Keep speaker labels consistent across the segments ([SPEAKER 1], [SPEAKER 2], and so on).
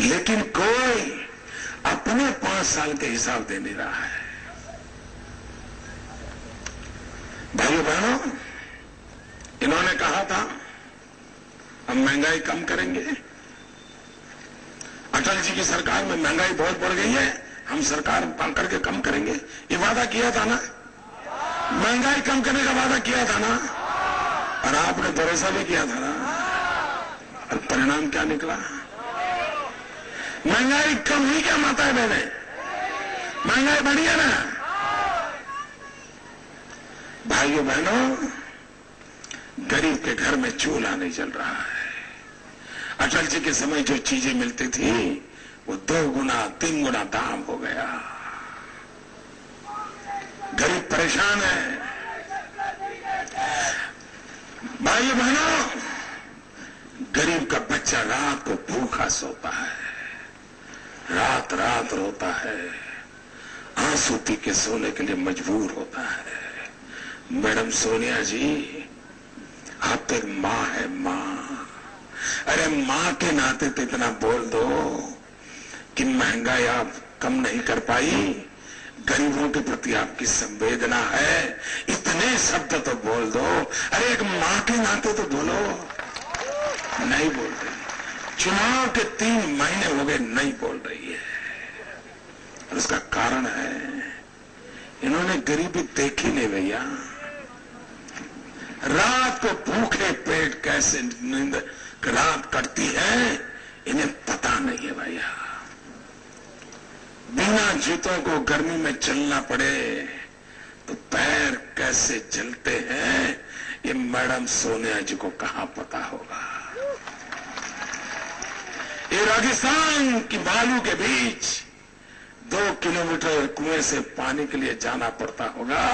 [SPEAKER 1] लेकिन कोई अपने 5 साल के हिसाब दे नहीं रहा है। भाइयों बहनों, इन्होंने कहा था हम महंगाई कम करेंगे। अटल जी की सरकार में महंगाई बहुत बढ़ गई है, हम सरकार करके कम करेंगे। ये वादा किया था ना, महंगाई कम करने का वादा किया था ना, और आपने भरोसा भी किया था ना, और परिणाम क्या निकला? महंगाई कम हुई क्या माता है बहने? महंगाई बढ़ी है ना? भाइयों बहनों, गरीब के घर में चूल्हा नहीं जल रहा है। अटल जी के समय जो चीजें मिलती थी वो 2 गुना 3 गुना दाम हो गया। गरीब परेशान है। भाइयों बहनों, गरीब का बच्चा रात को भूखा सोता है, रात रात रोता है, आंसू पी के सोने के लिए मजबूर होता है। मैडम सोनिया जी, आप एक माँ है, माँ। अरे माँ के नाते तो इतना बोल दो कि महंगाई आप कम नहीं कर पाई, गरीबों के प्रति आपकी संवेदना है, इतने शब्द तो बोल दो। अरे एक माँ के नाते तो बोलो। नहीं बोल रही। चुनाव के 3 महीने हो गए, नहीं बोल रही है। और उसका कारण है इन्होंने गरीबी देखी नहीं भैया। रात को भूखे पेट कैसे नींद रात कटती है इन्हें पता नहीं है भैया। बिना जूतों को गर्मी में चलना पड़े तो पैर कैसे जलते हैं ये मैडम सोनिया जी को कहां पता होगा। ये राजस्थान की बालू के बीच 2 किलोमीटर कुएं से पानी के लिए जाना पड़ता होगा।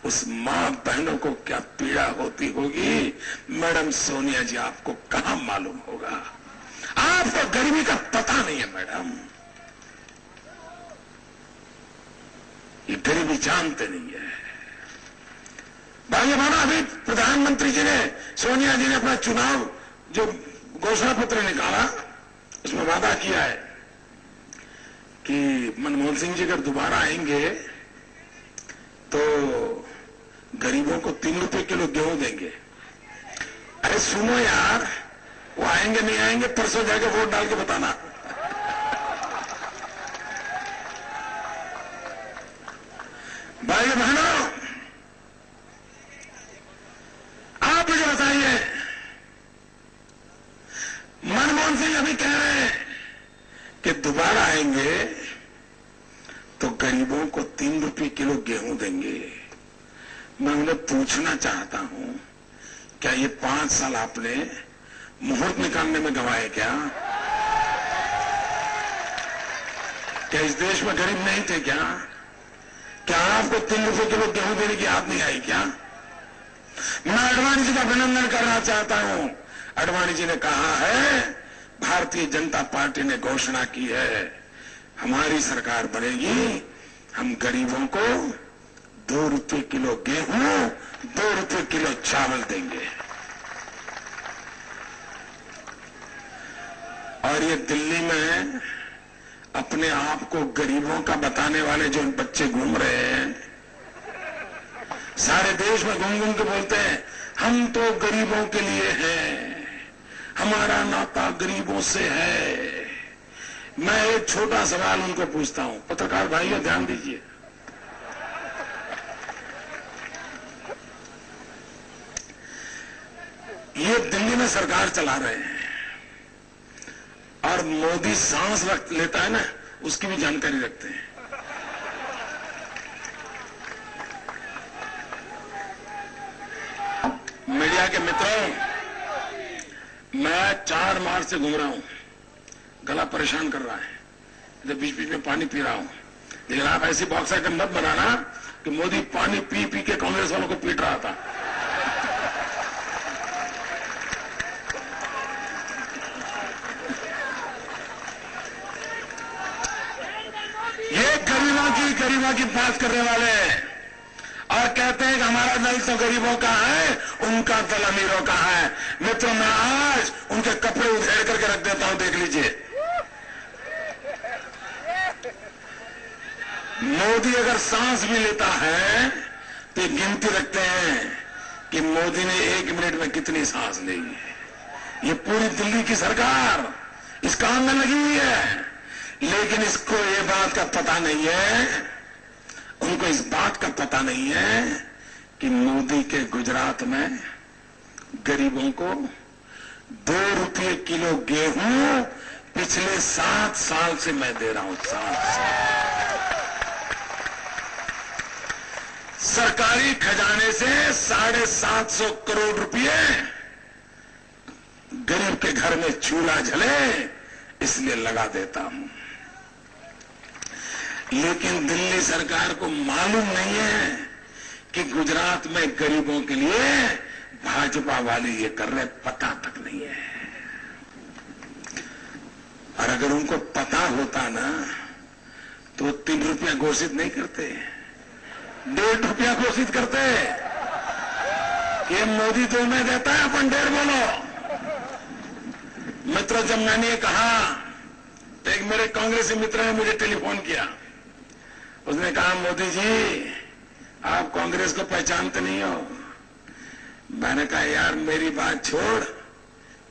[SPEAKER 1] उस मां बहनों को क्या पीड़ा होती होगी, मैडम सोनिया जी आपको कहां मालूम होगा। आपको गरीबी का पता नहीं है मैडम, ये गरीबी जानते नहीं है। भाइयों बहनों, अभी प्रधानमंत्री जी ने, सोनिया जी ने अपना चुनाव जो घोषणा पत्र निकाला उसमें वादा किया है कि मनमोहन सिंह जी अगर दोबारा आएंगे तो गरीबों को 3 रुपए किलो गेहूं देंगे। अरे सुनो यार, वो आएंगे नहीं आएंगे, परसों जाके वोट डाल के बताना। भाई बहनों, आप मुझे बताइए, मनमोहन सिंह अभी कह रहे हैं कि दोबारा आएंगे तो गरीबों को 3 रुपए किलो गेहूं देंगे। मैं उन्हें पूछना चाहता हूं, क्या ये 5 साल आपने मुहूर्त निकालने में गंवाए क्या? क्या इस देश में गरीब नहीं थे क्या? क्या आपको 3 रुपए किलो गेहूं देने की याद नहीं आई क्या? मैं आडवाणी जी का अभिनंदन करना चाहता हूं। आडवाणी जी ने कहा है, भारतीय जनता पार्टी ने घोषणा की है, हमारी सरकार बनेगी, हम गरीबों को 2 रुपए किलो गेहूं, 2 रुपए किलो चावल देंगे। और ये दिल्ली में अपने आप को गरीबों का बताने वाले जो बच्चे घूम रहे हैं, सारे देश में घूम घूम के बोलते हैं हम तो गरीबों के लिए हैं, हमारा नाता गरीबों से है। मैं एक छोटा सवाल उनको पूछता हूं, पत्रकार भाइयों ध्यान दीजिए। ये दिल्ली में सरकार चला रहे हैं और मोदी सांस लेता है ना, उसकी भी जानकारी रखते हैं। मीडिया के मित्रों, मैं 4 मार्च से घूम रहा हूं, गला परेशान कर रहा है, तो बीच बीच में पानी पी रहा हूं। लेकिन आप ऐसी बॉक्स आइटम मत बनाना कि मोदी पानी पी पी के कांग्रेस वालों को पीट रहा था। ये गरीबों की बात करने वाले हैं और कहते हैं कि हमारा दल तो गरीबों का है, उनका दल अमीरों का है। मित्रों, मैं आज उनके कपड़े उधेड़ करके रख देता हूं, देख लीजिए। मोदी अगर सांस भी लेता है तो ये गिनती रखते हैं कि मोदी ने 1 मिनट में कितनी सांस ली है। ये पूरी दिल्ली की सरकार इस काम में लगी हुई है, लेकिन इसको ये बात का पता नहीं है, उनको इस बात का पता नहीं है कि मोदी के गुजरात में गरीबों को 2 रुपये किलो गेहूं पिछले 7 साल से मैं दे रहा हूं। 7 साल सरकारी खजाने से 750 करोड़ रुपए गरीब के घर में चूल्हा जले इसलिए लगा देता हूं। लेकिन दिल्ली सरकार को मालूम नहीं है कि गुजरात में गरीबों के लिए भाजपा वाले ये कर रहे, पता तक नहीं है। और अगर उनको पता होता ना तो 3 रुपया घोषित नहीं करते, 1.5 रुपया घोषित करते कि मोदी तो मैं देता है, अपन 1.5 बोलो। मित्र, जब मैंने ये कहा तो एक मेरे कांग्रेसी मित्र ने मुझे टेलीफोन किया। उसने कहा, मोदी जी आप कांग्रेस को पहचानते नहीं हो। मैंने कहा, यार मेरी बात छोड़,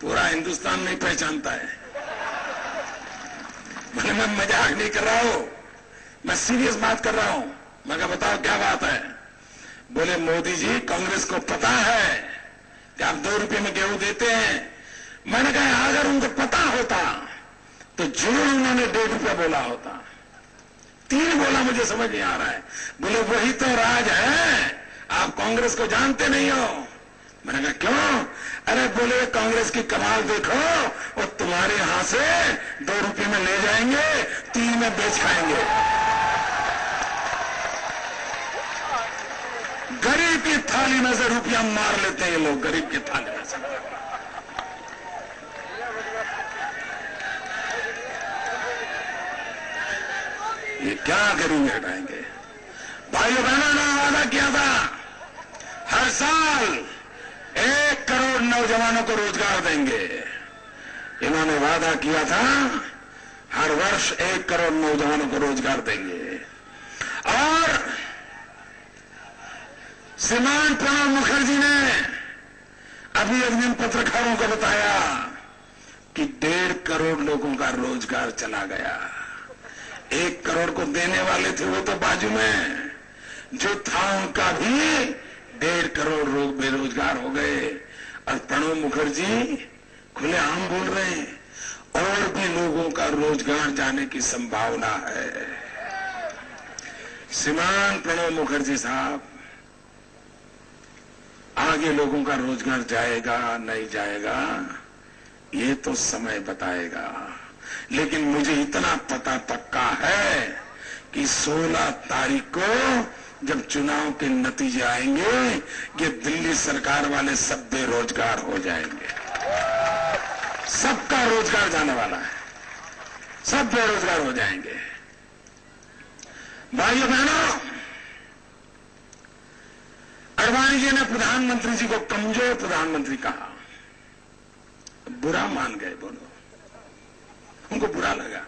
[SPEAKER 1] पूरा हिंदुस्तान नहीं पहचानता है। मैं मजाक नहीं कर रहा हूं, मैं सीरियस बात कर रहा हूं। मैं कहा, बताओ क्या बात है। बोले, मोदी जी कांग्रेस को पता है कि आप 2 रुपये में गेहूं देते हैं। मैंने कहा, अगर उनको पता होता तो जरूर उन्होंने 1.5 रुपया बोला होता, 3 बोला, मुझे समझ नहीं आ रहा है। बोले, वही तो राज है, आप कांग्रेस को जानते नहीं हो। मैंने कहा, क्यों? अरे बोले, कांग्रेस की कमाल देखो, और तुम्हारे यहां से 2 रुपये में ले जाएंगे, 3 में बेच खाएंगे। गरीब की थाली में से रुपया मार लेते हैं ये लोग, गरीब की थाली में से। ये क्या गरीबी हटाएंगे? भाइयों बहनों ने वादा किया था हर साल 1 करोड़ नौजवानों को रोजगार देंगे। इन्होंने वादा किया था हर वर्ष 1 करोड़ नौजवानों को रोजगार देंगे। और श्रीमान प्रणब मुखर्जी ने अभी एक दिन पत्रकारों को बताया कि 1.5 करोड़ लोगों का रोजगार चला गया। 1 करोड़ को देने वाले थे वो तो बाजू में, जो था उनका भी 1.5 करोड़ लोग बेरोजगार हो गए। और प्रणब मुखर्जी खुलेआम बोल रहे हैं और भी लोगों का रोजगार जाने की संभावना है। श्रीमान प्रणब मुखर्जी साहब, आगे लोगों का रोजगार जाएगा नहीं जाएगा ये तो समय बताएगा, लेकिन मुझे इतना पता पक्का है कि 16 तारीख को जब चुनाव के नतीजे आएंगे, ये दिल्ली सरकार वाले सब बेरोजगार हो जाएंगे। सबका रोजगार जाने वाला है, सब बेरोजगार हो जाएंगे। भाइयों बहनों, अडवाणी जी ने प्रधानमंत्री जी को कमजोर प्रधानमंत्री कहा, बुरा मान गए। बोलो, उनको बुरा लगा,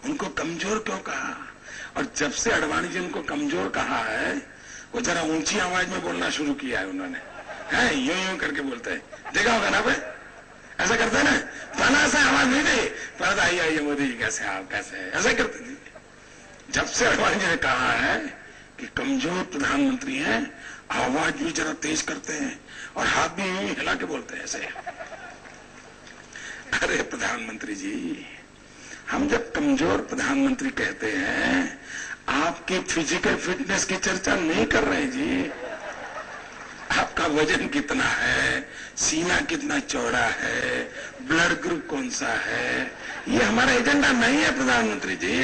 [SPEAKER 1] उनको कमजोर क्यों कहा? और जब से अडवाणी जी उनको कमजोर कहा है, वो जरा ऊंची आवाज में बोलना शुरू किया है उन्होंने। है यूं यूं करके बोलते हैं, देखा होगा ना भाई, ऐसा करते हैं ना। पहला ऐसा आवाज नहीं थी, पहले आइए मोदी जी कैसे आप कैसे, ऐसा करते थे। जब से अडवाणी जी ने कहा है कि कमजोर प्रधानमंत्री हैं, आवाज भी जरा तेज करते हैं और हाथ भी यूं हिला के बोलते हैं ऐसे। अरे प्रधानमंत्री जी, हम जब कमजोर प्रधानमंत्री कहते हैं, आपकी फिजिकल फिटनेस की चर्चा नहीं कर रहे जी। आपका वजन कितना है, सीना कितना चौड़ा है, ब्लड ग्रुप कौन सा है, ये हमारा एजेंडा नहीं है प्रधानमंत्री जी।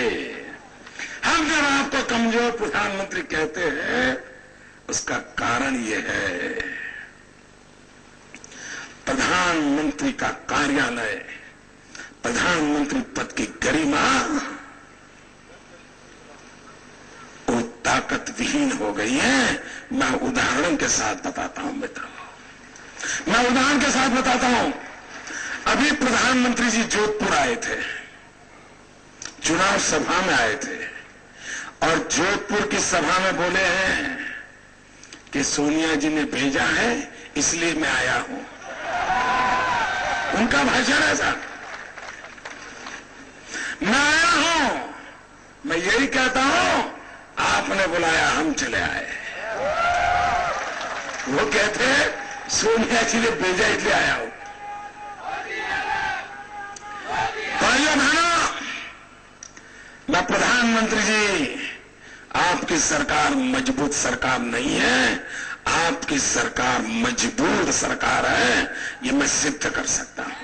[SPEAKER 1] हम जब आपको कमजोर प्रधानमंत्री कहते हैं, उसका कारण यह है, प्रधानमंत्री का कार्यालय, प्रधानमंत्री पद की गरिमा वो ताकत विहीन हो गई है। मैं उदाहरण के साथ बताता हूं मित्रों, मैं उदाहरण के साथ बताता हूं। अभी प्रधानमंत्री जी जोधपुर आए थे, चुनाव सभा में आए थे, और जोधपुर की सभा में बोले हैं कि सोनिया जी ने भेजा है इसलिए मैं आया हूं। उनका भाषण है सर, मैं आया हूं, मैं यही कहता हूं आपने बुलाया हम चले आए। वो कहते हैं सोनिया जी ने भेजा इसलिए आया हूं। भाइयों बहनों, मैं प्रधानमंत्री जी, आपकी सरकार मजबूत सरकार नहीं है, आपकी सरकार मजबूर सरकार है, ये मैं सिद्ध कर सकता हूं।